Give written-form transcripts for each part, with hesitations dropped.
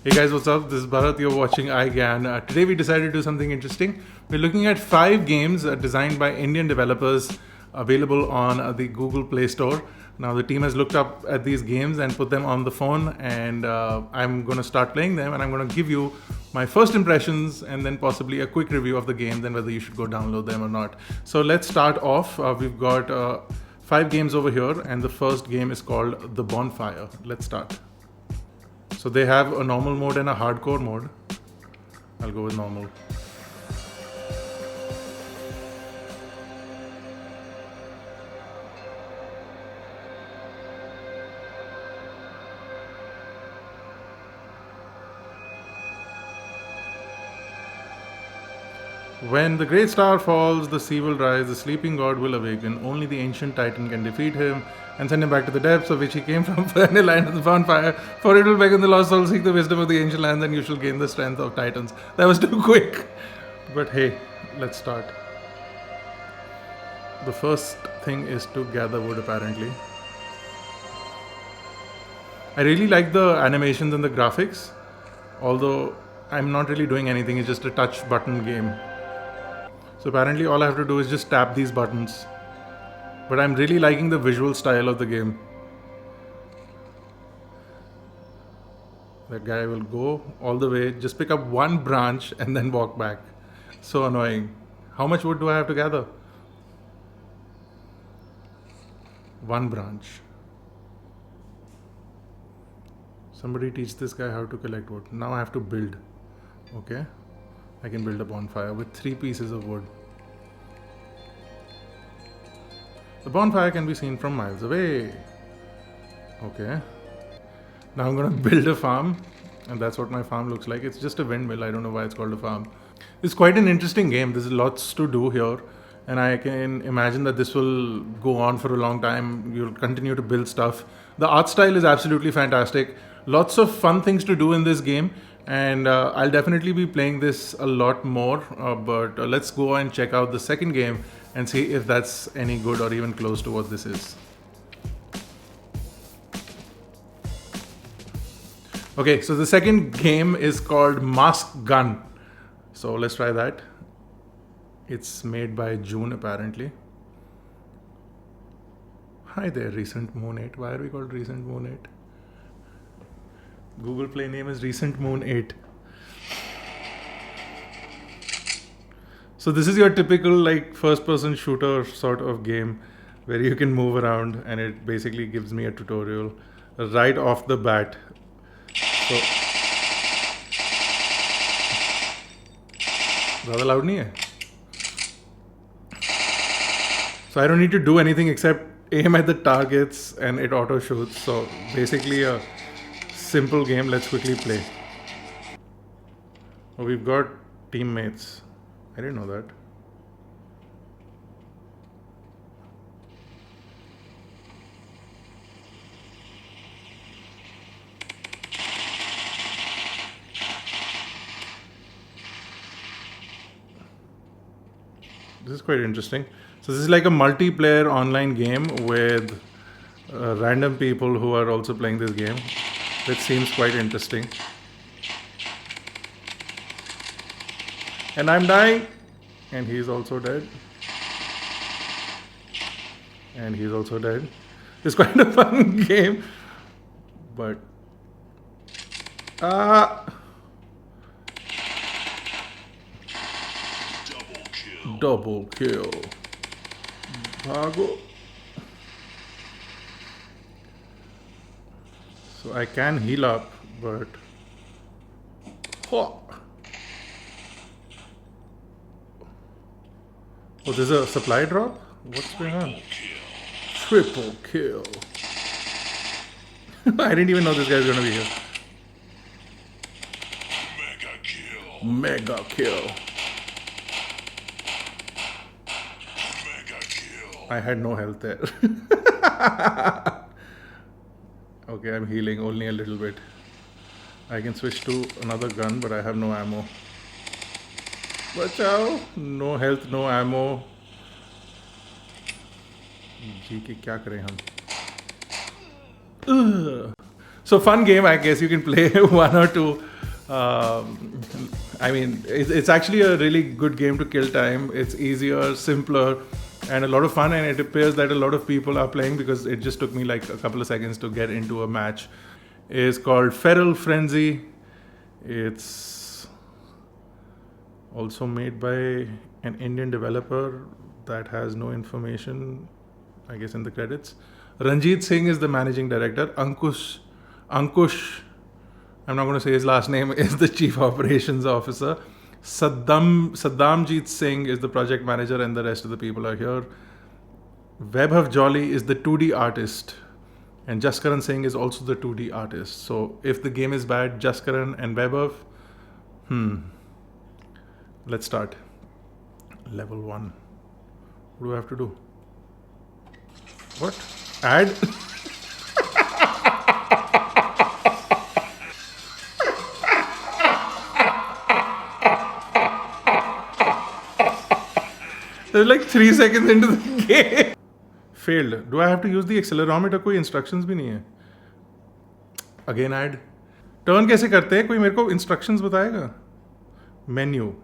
Hey guys, what's up? This is Bharat. You're watching iGyan. Today we decided to do something interesting. We're looking at 5 games designed by Indian developers available on the Google Play Store. Now the team has looked up at these games and put them on the phone, and I'm going to start playing them, and I'm going to give you my first impressions and then possibly a quick review of the game, then whether you should go download them or not. So let's start off. We've got 5 games over here, and the first game is called The Bonfire. Let's start. So they have a normal mode and a hardcore mode. I'll go with normal. When the great star falls, the sea will rise, the sleeping god will awaken. Only the ancient titan can defeat him and send him back to the depths of which he came from, for any land of the bonfire. For it will beckon the lost soul, seek the wisdom of the ancient lands, and you shall gain the strength of titans. That was too quick. But hey, let's start. The first thing is to gather wood, apparently. I really like the animations and the graphics, although I'm not really doing anything, it's just a touch button game. So apparently all I have to do is just tap these buttons. But I'm really liking the visual style of the game. That guy will go all the way, just pick up one branch and then walk back. So annoying. How much wood do I have to gather? One branch. Somebody teach this guy how to collect wood. Now I have to build. Okay. I can build a bonfire with 3 pieces of wood. The bonfire can be seen from miles away. Okay. Now I'm gonna build a farm, and that's what my farm looks like. It's just a windmill. I don't know why it's called a farm. It's quite an interesting game. There's lots to do here, and I can imagine that this will go on for a long time. You'll continue to build stuff. The art style is absolutely fantastic. Lots of fun things to do in this game, and I'll definitely be playing this a lot more. But let's go and check out the second game and see if that's any good or even close to what this is. Okay, so the second game is called Mask Gun. So let's try that. It's made by June, apparently. Hi there, Recent Moon 8. Why are we called Recent Moon 8? Google Play name is Recent Moon 8. So this is your typical like first person shooter sort of game where you can move around, and it basically gives me a tutorial right off the bat. So ज़्यादा loud नहीं है. So I don't need to do anything except aim at the targets and it auto shoots. So basically a simple game. Let's quickly play. Oh, we've got teammates. I didn't know that. This is quite interesting. So this is like a multiplayer online game with random people who are also playing this game. That seems quite interesting. And I'm dying. And he's also dead. And he's also dead. It's quite a fun game. But double kill. Bhago. So I can heal up, but oh, there's a supply drop? What's going on? Triple kill. I didn't even know this guy's gonna be here. Mega kill. I had no health there. Okay, I'm healing only a little bit. I can switch to another gun, but I have no ammo. Bachao! No health, no ammo. जी कि क्या करें हम? So fun game, I guess. You can play 1 or 2 Um, I mean, it's actually a really good game to kill time. It's easier, simpler, and a lot of fun. And it appears that a lot of people are playing because it just took me like a couple of seconds to get into a match. It's called Feral Frenzy. It's also made by an Indian developer that has no information, I guess, in the credits. Ranjit Singh is the managing director. Ankush, I'm not going to say his last name, is the chief operations officer. Saddamjit Singh is the project manager, and the rest of the people are here. Vaibhav Jolly is the 2D artist, and Jaskaran Singh is also the 2D artist. So if the game is bad, Jaskaran and Vaibhav, let's start. Level 1. What do I have to do? What? Add? There's like 3 seconds into the game. Failed. Do I have to use the accelerometer? कोई instructions भी नहीं है. Again add. Turn कैसे करते हैं? कोई मेरे को instructions बताएगा? Menu.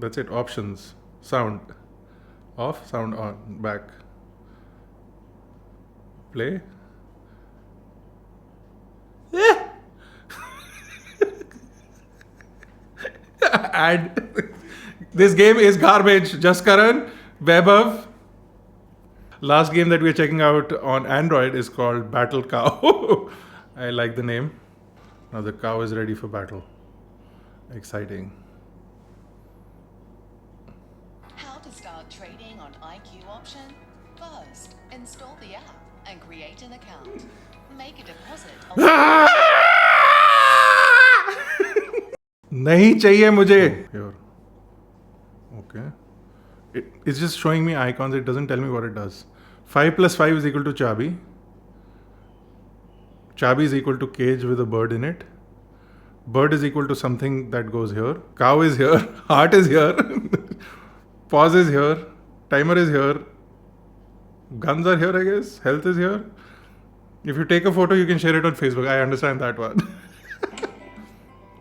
That's it. Options. Sound. Off. Sound on. Back. Play. Add. This game is garbage. Jaskaran, Vaibhav. Last game that we're checking out on Android is called Battle Cow. I like the name. Now the cow is ready for battle. Exciting. How to start trading on IQ option? First, install the app and create an account. Make a deposit. नहीं चाहिए मुझे. Here. Okay. It's just showing me icons. It doesn't tell me what it does. 5 plus 5 is equal to Chabi. Chabi is equal to cage with a bird in it. Bird is equal to something that goes here. Cow is here. Heart is here. Pause is here. Timer is here. Guns are here, I guess. Health is here. If you take a photo, you can share it on Facebook. I understand that one.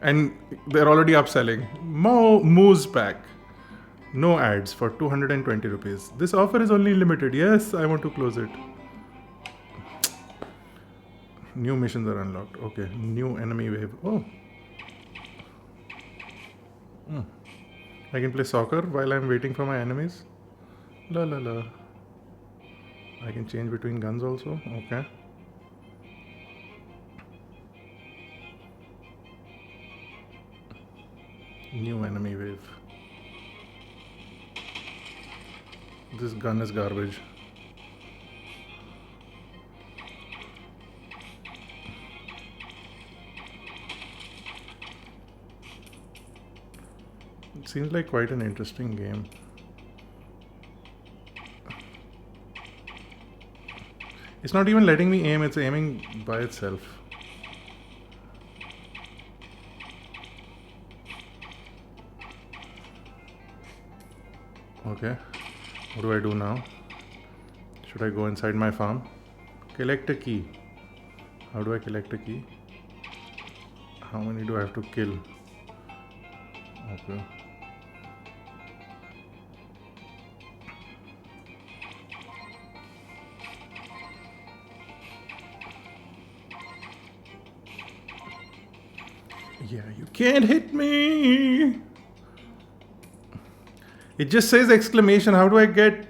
And they're already upselling. Moose pack. No ads for 220 rupees. This offer is only limited. Yes, I want to close it. New missions are unlocked. Okay. New enemy wave. Oh. I can play soccer while I'm waiting for my enemies. La la la. I can change between guns also. Okay. New enemy wave. This gun is garbage. It seems like quite an interesting game. It's not even letting me aim, it's aiming by itself. Okay. What do I do now? Should I go inside my farm? Collect a key. How do I collect a key? How many do I have to kill? Okay. Yeah, you can't hit me. It just says exclamation. How do I get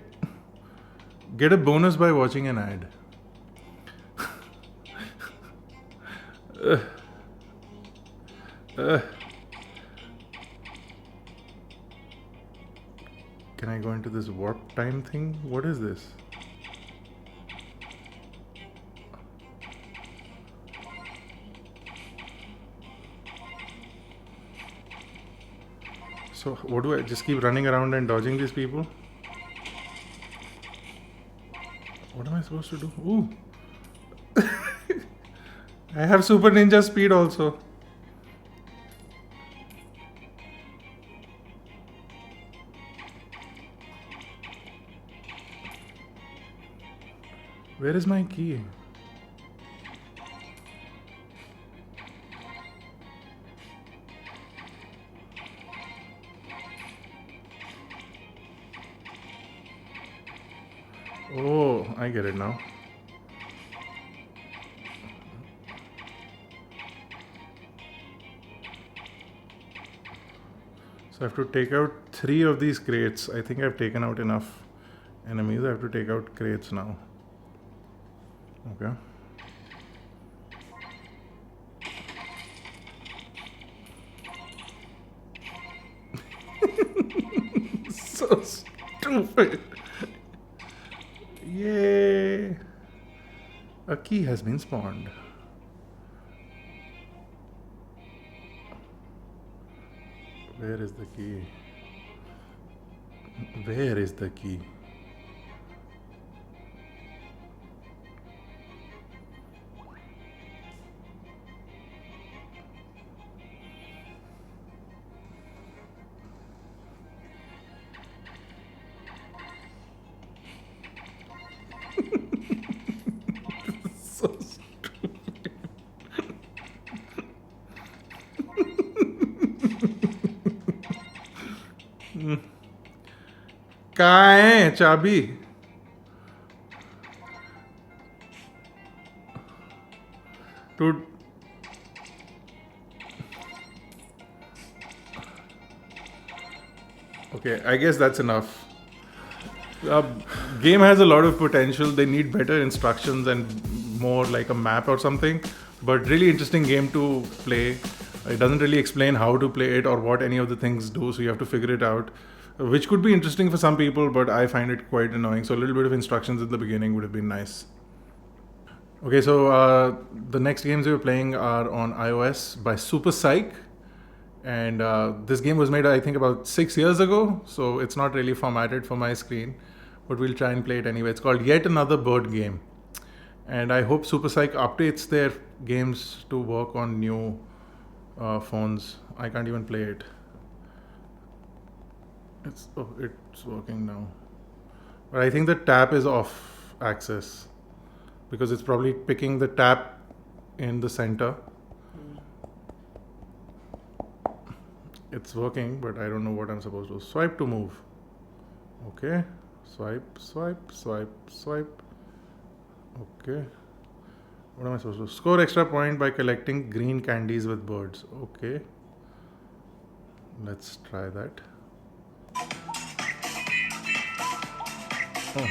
a bonus by watching an ad? Can I go into this warp time thing? What is this? So what do I just keep running around and dodging these people? What am I supposed to do? Ooh. I have super ninja speed also. Where is my key? Oh, I get it now. So I have to take out 3 of these crates. I think I've taken out enough enemies. I have to take out crates now. Okay. So stupid. Yay. A key has been spawned. Where is the key? Where is the key? So stupid. कहाँ है चाबी? To okay, I guess that's enough. Game has a lot of potential. They need better instructions and more like a map or something. But really interesting game to play. It doesn't really explain how to play it or what any of the things do, so you have to figure it out. Which could be interesting for some people, but I find it quite annoying. So a little bit of instructions at the beginning would have been nice. Okay, so the next games we were playing are on iOS by Super Psych. And this game was made, I think, about 6 years ago, so it's not really formatted for my screen, but we'll try and play it anyway. It's called Yet Another Bird Game. And I hope Super Psych updates their games to work on new phones. I can't even play it. It's working now. But I think the tap is off access because it's probably picking the tap in the center. It's working, but I don't know what I'm supposed to do. Swipe to move. Okay. Swipe, swipe, swipe, swipe. Okay. What am I supposed to do? Score extra point by collecting green candies with birds. Okay. Let's try that. Oh.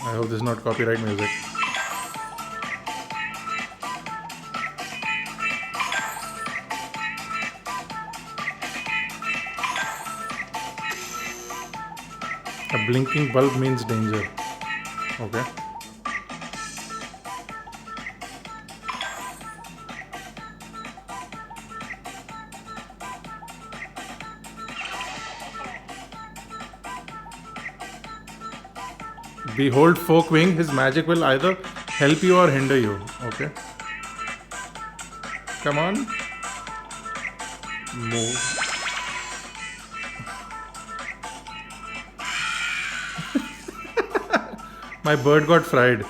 I hope this is not copyright music. A blinking bulb means danger. Okay. Behold Folkwing, his magic will either help you or hinder you. Okay. Come on. Move. My bird got fried.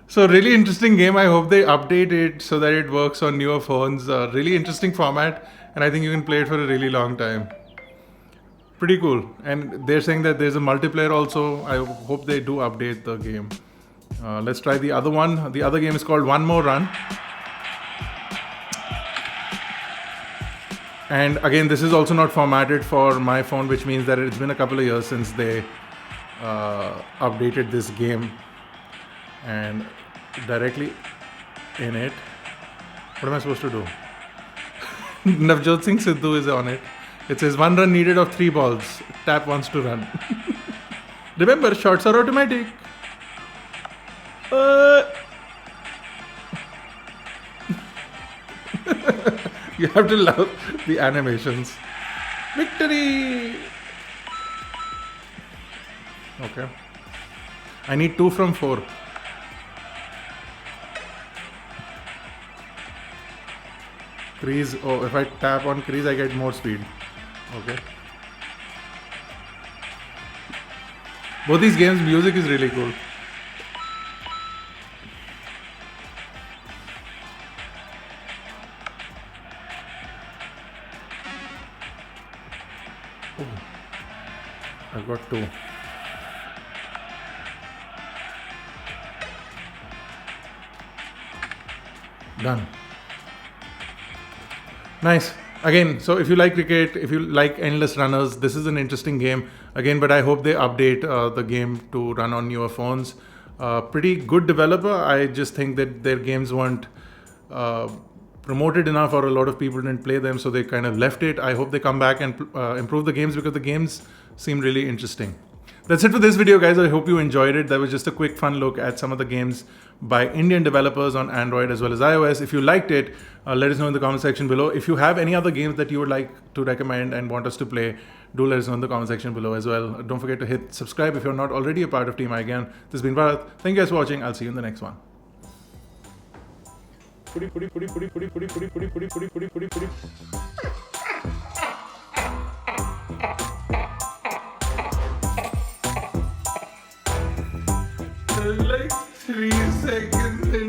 So really interesting game. I hope they update it so that it works on newer phones. Really interesting format, and I think you can play it for a really long time. Pretty cool. And they're saying that there's a multiplayer also. I hope they do update the game. Let's try the other one. The other game is called One More Run. And again, this is also not formatted for my phone, which means that it's been a couple of years since they updated this game. And directly in it, what am I supposed to do? Navjot Singh Sidhu is on it. It says 1 run needed of 3 balls. Tap wants to run. Remember, shots are automatic. You have to love the animations. Victory! Okay. I need 2 from 4. Crease. Oh, if I tap on crease, I get more speed. Okay. Both these games, music is really cool. Oh, I've got 2. Done. Nice. Again, so if you like cricket, if you like endless runners, this is an interesting game. Again, but I hope they update the game to run on newer phones. Pretty good developer. I just think that their games weren't promoted enough, or a lot of people didn't play them, so they kind of left it. I hope they come back and improve the games, because the games seem really interesting. That's it for this video, guys. I hope you enjoyed it. That was just a quick fun look at some of the games by Indian developers on Android as well as iOS. If you liked it, let us know in the comment section below. If you have any other games that you would like to recommend and want us to play, do let us know in the comment section below as well. Don't forget to hit subscribe if you're not already a part of Team iGyan. This has been Bharat. Thank you guys for watching. I'll see you in the next one. Like 3 seconds.